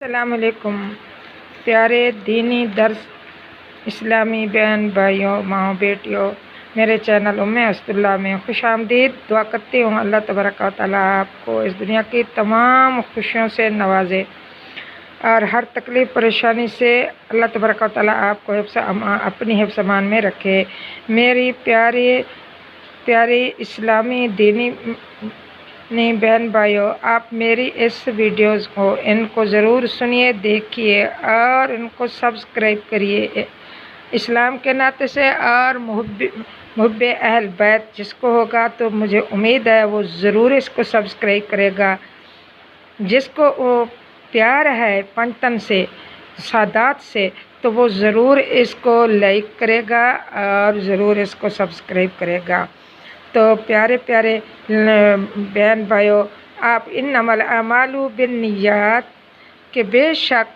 अस्सलाम वालेकुम प्यारे दीनी दर्स इस्लामी बहन भाइयों माओ बेटियों, मेरे चैनल उम्मे हस्तुल्लाह में खुश आमदीद। दुआ करती हूँ अल्लाह तबारक व तआला आपको इस दुनिया की तमाम खुशियों से नवाजे और हर तकलीफ़ परेशानी से अल्लाह तबारक व तआला आपको अपनी हिफ्ज़ अमान में रखे। मेरी प्यारी इस्लामी दीनी बहन भाइयों, आप मेरी इस वीडियोज़ को इनको ज़रूर सुनिए, देखिए और इनको सब्सक्राइब करिए। इस्लाम के नाते से और मुहब्ब अहल बैत जिसको होगा तो मुझे उम्मीद है वो ज़रूर इसको सब्सक्राइब करेगा। जिसको वो प्यार है पंचतन से, सादात से, तो वो ज़रूर इसको लाइक करेगा और ज़रूर इसको सब्सक्राइब करेगा। तो प्यारे बहन भाइयों, आप इन अमालु बिन्नियात के बेशक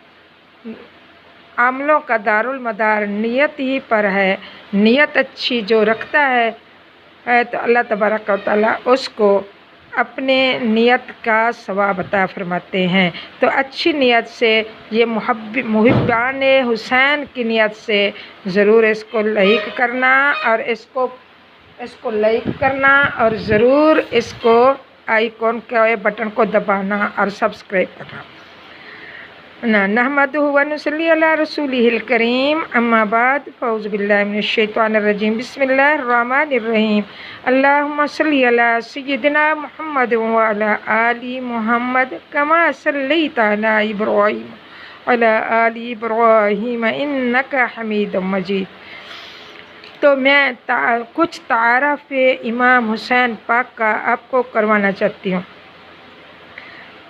अमलों का दारुल मदार नियत ही पर है। नियत अच्छी जो रखता है तो अल्लाह तबारक व तआला उसको अपने नियत का सवाब अता फरमाते हैं। तो अच्छी नियत से, ये मुहिब्बान हुसैन की नियत से ज़रूर इसको लाइक करना और इसको लाइक करना और ज़रूर इसको आइकॉन के बटन को दबाना और सब्सक्राइब करना। नहमदुहु व नुसल्ली अला रसूलिहिल करीम, अम्मा बाद, फ़ौज़ु बिल्लाहि मिनश शैतानिर रजीम, बिस्मिल्लाहिर रहमानिर रहीम। अल्लाहुम्मा सल्ली अला सय्यिदिना मुहम्मद व अला आलि मुहम्मद कमा सल्लैता अला इब्राहीम व अला आलि इब्राहीम इन्नका हमीदुम मजीद। तो मैं कुछ तारफ़ इमाम हुसैन पाक का आपको करवाना चाहती हूँ।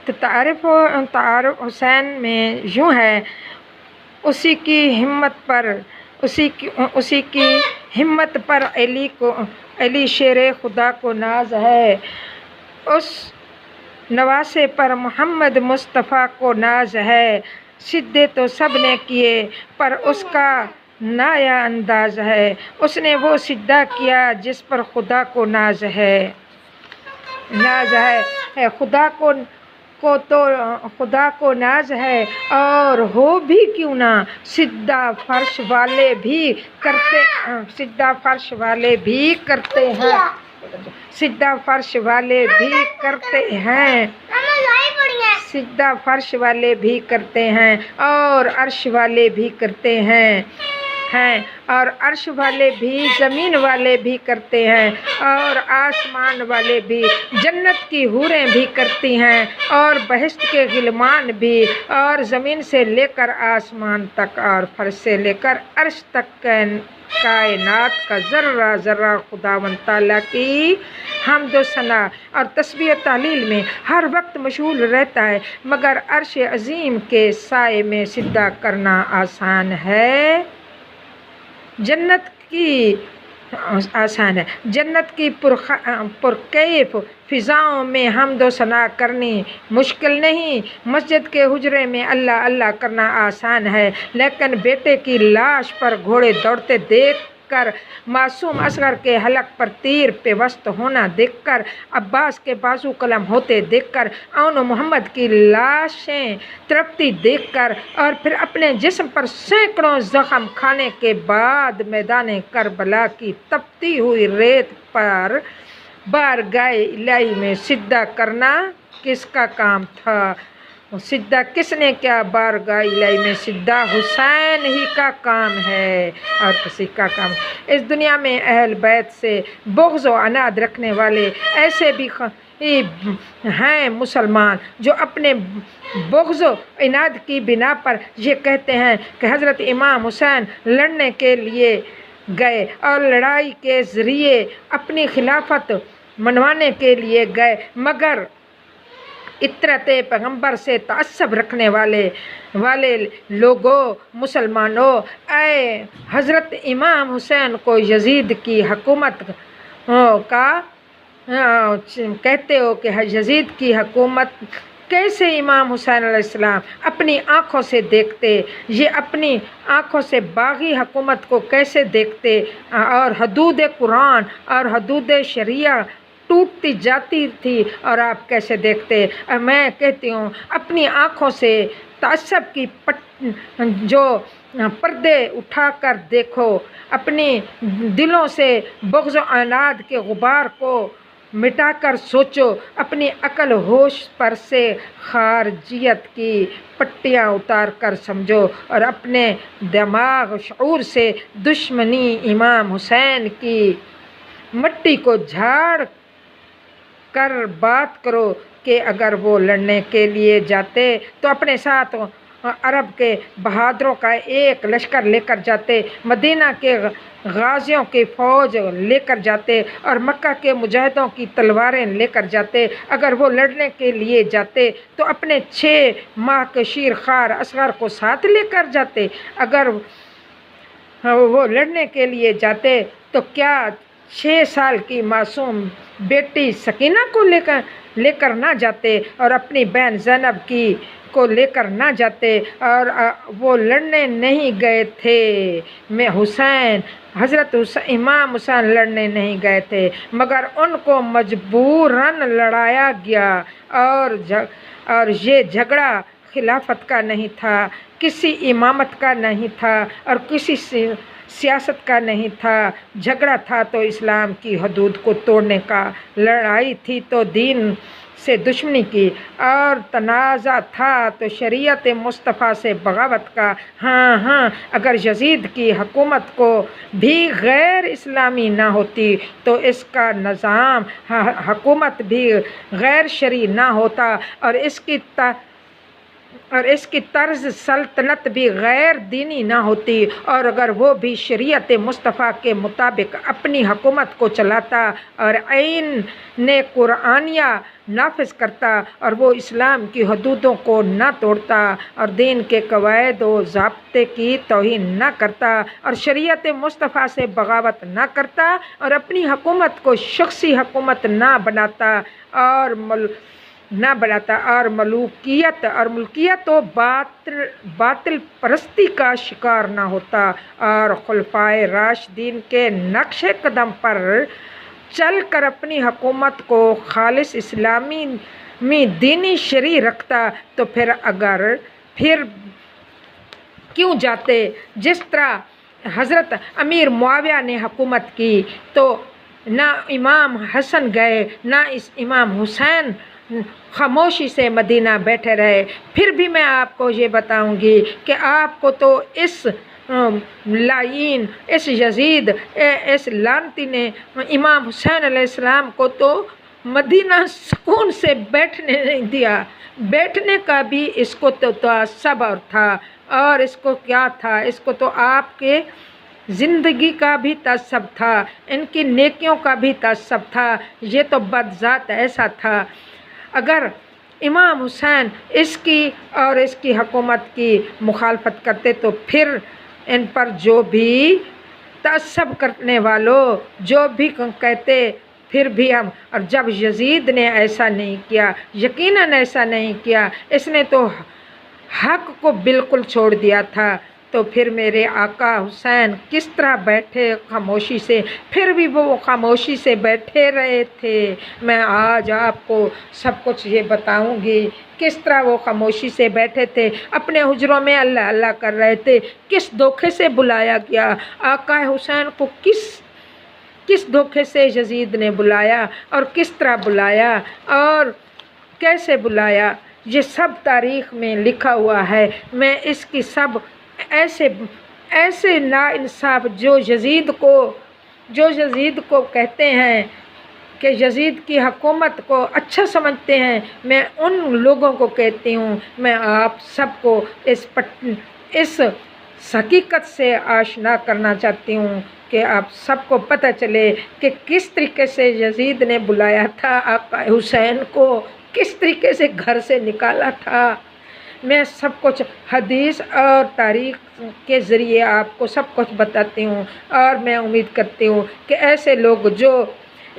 तो तारफ़ हुसैन में यूँ है, उसी की हिम्मत पर अली शेर खुदा को नाज है। उस नवासे पर मोहम्मद मुस्तफ़ा को नाज है। सिद्धे तो सब ने किए पर उसका नाया अंदाज है। उसने वो सिद्धा किया जिस पर खुदा को नाज है। खुदा को नाज है और हो भी क्यों ना, सिद्धा फर्श वाले भी करते हैं। सिद्धा फर्श वाले भी करते हैं और अर्श वाले भी करते हैं और अर्श वाले भी, ज़मीन वाले भी करते हैं और आसमान वाले भी। जन्नत की हूरें भी करती हैं और बहिश्त के गिलमान भी, और ज़मीन से लेकर आसमान तक और फर्श से लेकर अर्श तक कायनात का ज़र्रा ज़र्रा खुदावंद ताला की हम्द व सना और तस्बीह तहलील में हर वक्त मशगूल रहता है। मगर अर्श अज़ीम के साए में सिद्धा करना आसान है। जन्नत की पुरकैफ फ़िज़ाओं में हम्द व सना करनी मुश्किल नहीं। मस्जिद के हुजरे में अल्लाह अल्लाह करना आसान है। लेकिन बेटे की लाश पर घोड़े दौड़ते देख कर, मासूम असगर के हलक पर तीर पेवस्त होना देखकर, अब्बास के बाजू कलम होते देखकर, औन मोहम्मद की लाशें तड़पती देखकर और फिर अपने जिस्म पर सैकड़ों ज़ख्म खाने के बाद मैदान करबला की तपती हुई रेत पर बारगाह इलाही में सिद्धा करना किसका काम था? सिद्धा किसने क्या? बारगाह इलाही में सिद्धा हुसैन ही का काम है और किसी का काम। इस दुनिया में अहल बैत से बुग़्ज़ व अनाद रखने वाले ऐसे भी हैं मुसलमान जो अपने बुग़्ज़ व इनाद की बिना पर ये कहते हैं कि हज़रत इमाम हुसैन लड़ने के लिए गए और लड़ाई के ज़रिए अपनी खिलाफत मनवाने के लिए गए। मगर इतरत पैगम्बर से तअस्सुब रखने वाले लोगों, मुसलमानों, ऐ हज़रत इमाम हुसैन को यजीद की हुकूमत का कहते हो कि यजीद की हुकूमत कैसे इमाम हुसैन अलैहिस्सलाम अपनी आँखों से देखते? ये अपनी आँखों से बागी हुकूमत को कैसे देखते? और हदूद कुरान और हदूद शरिया टूटती जाती थी और आप कैसे देखते। मैं कहती हूँ अपनी आँखों से تعصب کی جو پردے اٹھا کر دیکھو، اپنی دلوں سے بغض و عناد کے غبار کو مٹا کر سوچو، اپنی عقل ہوش پر سے خارجیت کی پٹیاں اتار کر سمجھو، اور اپنے دماغ شعور سے دشمنی امام حسین کی مٹی کو جھاڑ کر بات کرو کہ اگر وہ لڑنے کے لیے جاتے تو اپنے ساتھ عرب کے بہادروں کا ایک لشکر لے کر جاتے، مدینہ کے غازیوں کی فوج لے کر جاتے، اور مکہ کے مجاہدوں کی تلواریں لے کر جاتے۔ اگر وہ لڑنے کے لیے جاتے تو اپنے 6 ماہ کے شیر خوار اصغر کو ساتھ لے کر جاتے۔ اگر وہ لڑنے کے لیے جاتے تو کیا 6 سال کی معصوم بیٹی سکینہ کو لے کر نہ جاتے، اور اپنی بہن زینب کو لے کر نہ جاتے؟ اور وہ لڑنے نہیں گئے تھے، حضرت امام حسین لڑنے نہیں گئے تھے، مگر ان کو مجبوراً لڑایا گیا، اور یہ جھگڑا خلافت کا نہیں تھا، کسی امامت کا نہیں تھا، اور کسی سیاست کا نہیں تھا۔ جھگڑا تھا تو اسلام کی حدود کو توڑنے کا، لڑائی تھی تو دین سے دشمنی کی، اور تنازع تھا تو شریعت مصطفیٰ سے بغاوت کا۔ ہاں، اگر یزید کی حکومت کو بھی غیر اسلامی نہ ہوتی تو اس کا نظام حکومت بھی غیر شرعی نہ ہوتا، اور اس کی طرز سلطنت بھی غیر دینی نہ ہوتی، اور اگر وہ بھی شریعت مصطفیٰ کے مطابق اپنی حکومت کو چلاتا اور عین قرآنیہ نافذ کرتا، اور وہ اسلام کی حدودوں کو نہ توڑتا، اور دین کے قواعد و ضابطے کی توہین نہ کرتا، اور شریعت مصطفیٰ سے بغاوت نہ کرتا، اور اپنی حکومت کو شخصی حکومت نہ بناتا، اور ملکیت و باطل پرستی کا شکار نہ ہوتا، اور خلفائے راشدین کے نقش قدم پر چل کر اپنی حکومت کو خالص اسلامی دینی شرعی رکھتا، تو پھر کیوں جاتے؟ جس طرح حضرت امیر معاویہ نے حکومت کی تو نہ امام حسن گئے، نہ امام حسین خاموشی سے مدینہ بیٹھے رہے۔ پھر بھی میں آپ کو یہ بتاؤں گی کہ آپ کو تو اس لعین، اس یزید، اس لعنتی نے امام حسین علیہ السلام کو تو مدینہ سکون سے بیٹھنے نہیں دیا۔ بیٹھنے کا بھی اس کو تو صبر تھا، اور اس کو کیا تھا؟ اس کو تو آپ کے زندگی کا بھی تعصب تھا، ان کی نیکیوں کا بھی تعصب تھا۔ یہ تو بدذات ایسا تھا، اگر امام حسین اس کی اور اس کی حکومت کی مخالفت کرتے تو پھر ان پر جو بھی تعصب کرنے والوں جو بھی کہتے، پھر بھی ہم، اور جب یزید نے ایسا نہیں کیا، یقیناً ایسا نہیں کیا، اس نے تو حق کو بالکل چھوڑ دیا تھا، تو پھر میرے آقا حسین کس طرح بیٹھے خاموشی سے؟ پھر بھی وہ خاموشی سے بیٹھے رہے تھے۔ میں آج آپ کو سب کچھ یہ بتاؤں گی کس طرح وہ خاموشی سے بیٹھے تھے، اپنے حجروں میں اللہ اللہ کر رہے تھے۔ کس دھوکے سے بلایا گیا آقا حسین کو، کس دھوکے سے یزید نے بلایا، اور کس طرح بلایا اور کیسے بلایا، یہ سب تاریخ میں لکھا ہوا ہے۔ میں اس کی سب ایسے نا انصاف جو یزید کو کہتے ہیں کہ یزید کی حکومت کو اچھا سمجھتے ہیں، میں ان لوگوں کو کہتی ہوں، میں آپ سب کو اس حقیقت سے آشنا کرنا چاہتی ہوں کہ آپ سب کو پتہ چلے کہ کس طریقے سے یزید نے بلایا تھا آقا حسین کو، کس طریقے سے گھر سے نکالا تھا۔ میں سب کچھ حدیث اور تاریخ کے ذریعے آپ کو سب کچھ بتاتی ہوں، اور میں امید کرتی ہوں کہ ایسے لوگ جو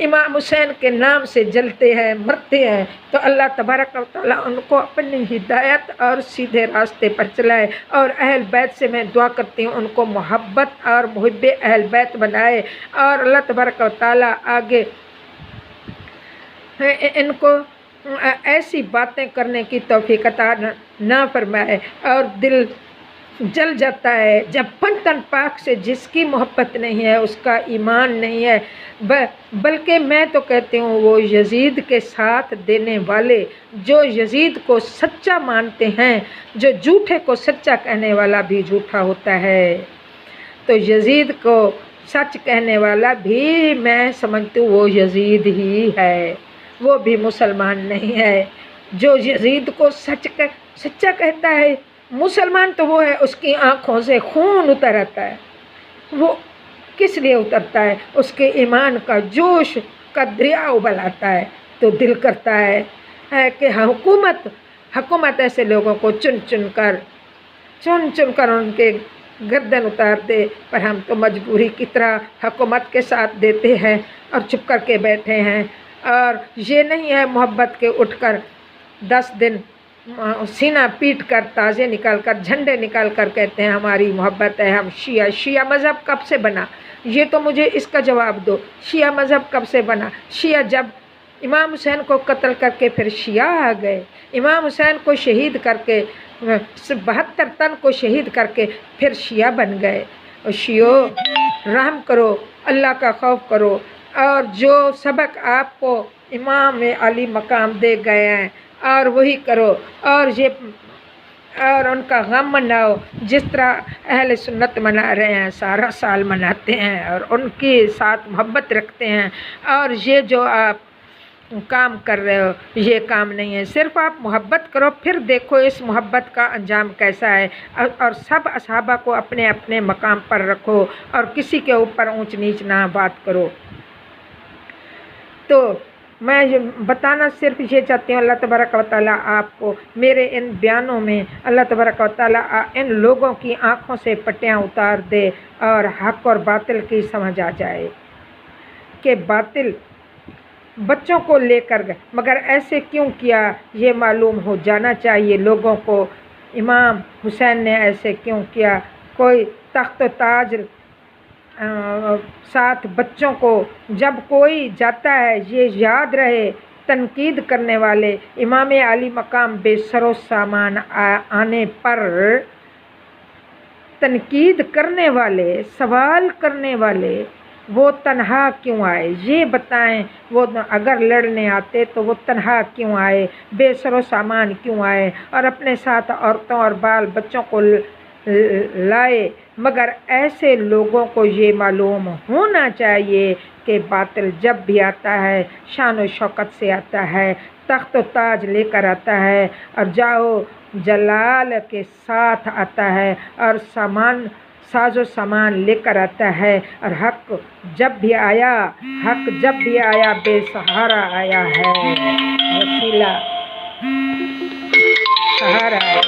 امام حسین کے نام سے جلتے ہیں، مرتے ہیں، تو اللہ تبارک و تعالیٰ ان کو اپنی ہدایت اور سیدھے راستے پر چلائے، اور اہل بیت سے میں دعا کرتی ہوں ان کو محبت اور محب اہل بیت بنائے، اور اللہ تبارک و تعالیٰ آگے ان کو ایسی باتیں کرنے کی توفیق عطا ना फरमाए और दिल जल जाता है। जब तन पाक से जिसकी मोहब्बत नहीं है उसका ईमान नहीं है। बल्कि मैं तो कहती हूँ वो यजीद के साथ देने वाले जो यजीद को सच्चा मानते हैं, जो झूठे को सच्चा कहने वाला भी झूठा होता है, तो यजीद को सच कहने वाला भी मैं समझती हूँ वो यजीद ही है, वो भी मुसलमान नहीं है। जो यजीद को सच्चा कहता है, मुसलमान तो वो है उसकी आँखों से खून उतर आता है। वो किस लिए उतरता है? उसके ईमान का जोश का दरिया उबल आता है। तो दिल करता है कि हुकूमत ऐसे लोगों को चुन चुन कर उनके गर्दन उतार दे, पर हम तो मजबूरी की तरह हुकूमत के साथ देते हैं और चुप करके बैठे हैं। और ये नहीं है मोहब्बत के उठकर 10 दिन सीना पीट कर ताज़े निकाल कर झंडे निकाल कर कहते हैं हमारी मोहब्बत है, हम शिया मज़हब कब से बना? ये तो मुझे इसका जवाब दो। शिया मज़हब कब से बना? शिया जब इमाम हुसैन को कत्ल करके फिर शिया आ गए। इमाम हुसैन को शहीद करके 72 तन को शहीद करके फिर शिया बन गए। और शियो रहम करो, अल्लाह का खौफ करो और जो सबक आपको इमाम अली मकाम दे गए हैं और वही करो और उनका गम मनाओ जिस तरह अहले सुन्नत मना रहे हैं, सारा साल मनाते हैं और उनके साथ मोहब्बत रखते हैं। और ये जो आप काम कर रहे हो ये काम नहीं है। सिर्फ आप मोहब्बत करो, फिर देखो इस मोहब्बत का अंजाम कैसा है। और सब असहाबा को अपने अपने मकाम पर रखो और किसी के ऊपर ऊंच नीच ना बात करो। तो मैं ये बताना सिर्फ ये चाहती हूँ, अल्लाह तबारक व तआला आपको मेरे इन बयानों में अल्लाह तबारक व तआला इन लोगों की आँखों से पट्टियाँ उतार दे और हक़ और बातिल की समझ आ जाए कि बातिल बच्चों को लेकर गए, मगर ऐसे क्यों किया ये मालूम हो जाना चाहिए लोगों को। इमाम हुसैन ने ऐसे क्यों किया? कोई तख्त ताज साथ बच्चों को जब कोई जाता है ये याद रहे, तनकीद करने वाले इमाम अली मकाम बेसरो सामान आने पर तनकीद करने वाले, सवाल करने वाले वो तन्हा क्यों आए? ये बताएं। वो अगर लड़ने आते तो वो तन्हा क्यों आए, बेसरो सामान क्यों आए और अपने साथ औरतों और बाल बच्चों को लाए? मगर ऐसे लोगों को ये मालूम होना चाहिए कि बातिल जब भी आता है शान और शौकत से आता है, तख्त ताज लेकर आता है और जाओ जलाल के साथ आता है और साजो सामान लेकर आता है। और हक जब भी आया बेसहारा आया है, वसीला सहारा आया।